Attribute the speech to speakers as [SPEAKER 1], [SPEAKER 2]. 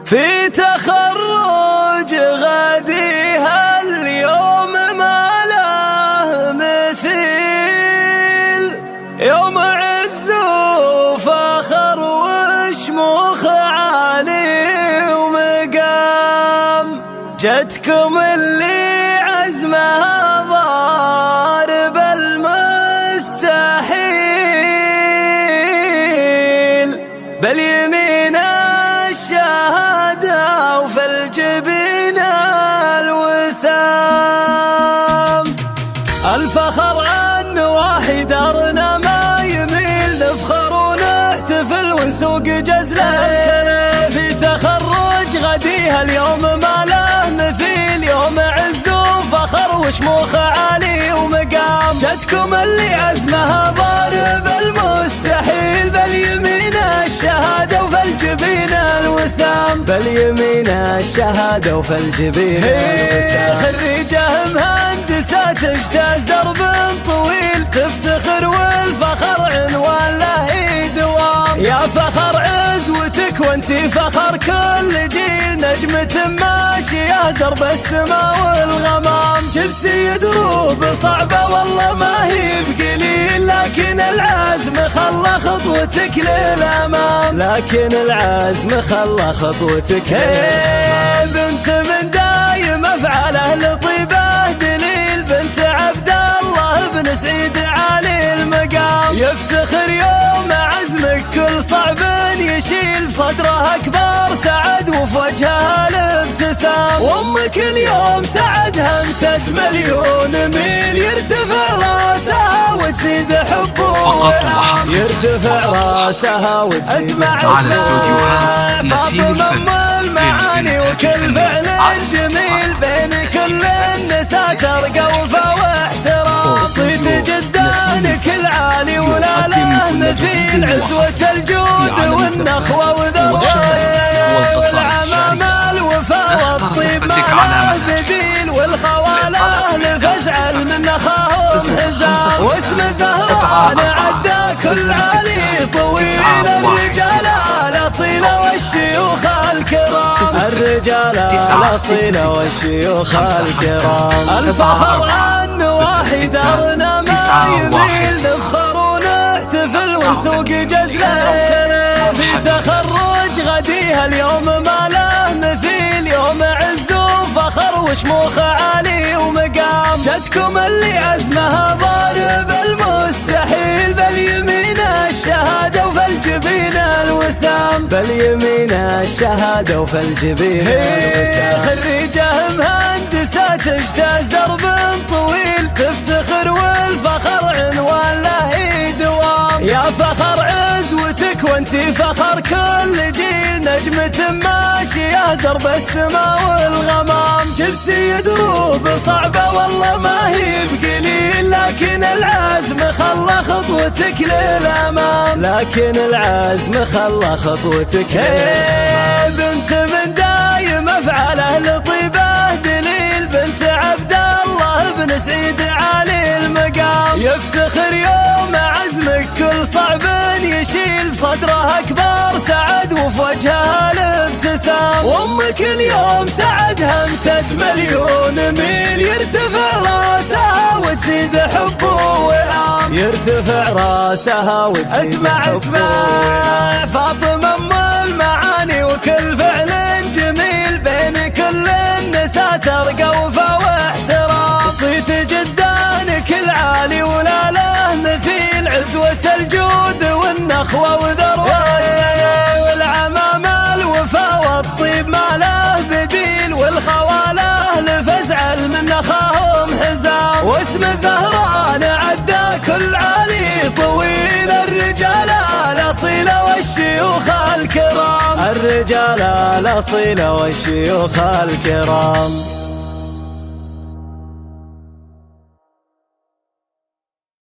[SPEAKER 1] في تخرج غديها اليوم ما له مثيل، يوم عز وفخر وشموخ عالي ومقام، جدكم اللي عزمها ضارب المستحيل، باليمين الشهادة وفي الجبين الوسام، الفخر عن واحد دارنا ما يميل، نفخر ونحتفل ونسوق جزلة، في تخرج غديها اليوم ما له مثيل، يوم عز وفخر وشموخ عالي ومقام، جدكم اللي عزمها ضارب المستحيل، باليمين الشهادة وفي الجبين الوسام، باليمين الشهادة وفي الجبين الوسام، خريجة مهندسة تجتاز درب طويل، تفتخر والفخر عنوان له دوام، يا فخر عزوتك وانتي فخر كل جيل، نجمة ماشية درب السما والغمام، جبتي دروب صعبة والله ما هي بقليل، لكن العزم خلى خطوتك للأمام، لكن العزم خلى خطوتك للأمام، بنت من دايم أفعاله لطيبة دليل، بنت عبد الله بن سعيد عالي المقام، يفتخر يوم عزمك كل صعب يشيل، صدره أكبر سعد وفي وجهها الابتسام، وأمك اليوم سعدها امتد مليون ميل، يرتفع راسها وتزيد حبه، يرتفع راسها وتزيد
[SPEAKER 2] على استوديوهات نسيم الفن
[SPEAKER 1] المعاني وكل فعل جميل، بين كل النساء ترقى وفا واحترام، صيت جدانك العالي ولا له مثيل، عزوة الجود والنخوة والعمام الوفا والطيب ما له بديل، والخواله لفزع من نخاهم حزام، واسم زهران عدى كل عالي طويل، الرجال الأصيل والشيوخ الكرام، الرجال الأصيل والشيوخ الكرام، الفخر عن واحد دارنا ما يميل، نفخر ونحتفل ونسوق جزلة، في تخرج غديها اليوم ما له مثيل، يوم عز وفخر وشموخ عالي ومقام، جدكم اللي عزمها ضارب المستحيل، باليمين الشهادة وفي الجبين الوسام، باليمين الشهادة وفي الجبين الوسام، خريجة مهندسة تجتاز درب طويل، تفتخر والفخر عنوان له دوام، يا فخر عزوتك وانتي فخر كل جيل، نجمة ماشية درب السما والغمام، جبتي دروب صعبة والله ما هي بقليل، لكن العزم خلى خطوتك للأمام، لكن العزم خلى خطوتك للأمام، بنت من دايم أفعاله لطيبة دليل، بنت عبد الله بن سعيد عالي المقام، يفتخر يوم عزمك كل صعب يشيل، صدره أكبر سعد وفي وجهها الابتسام، وأمك اليوم سعدها امتد مليون ميل، يرتفع راسها وتزيد حبه وإلام، يرتفع راسها وتزيد حبه، اسمع فاطمة أم المعاني وكل فعل جميل، بين كل النساء ترقى وفا واحترام، صيت جدانك العالي ولا له مثيل، عزوة الجود والنخوة وذروة، والعمام الوفا والطيب ما له بديل، والخواله لفزع من نخاهم حزام، واسم زهران عدى كل عالي طويل، الرجال الأصيل والشيوخ الكرام، الرجال الأصيل والشيوخ الكرام.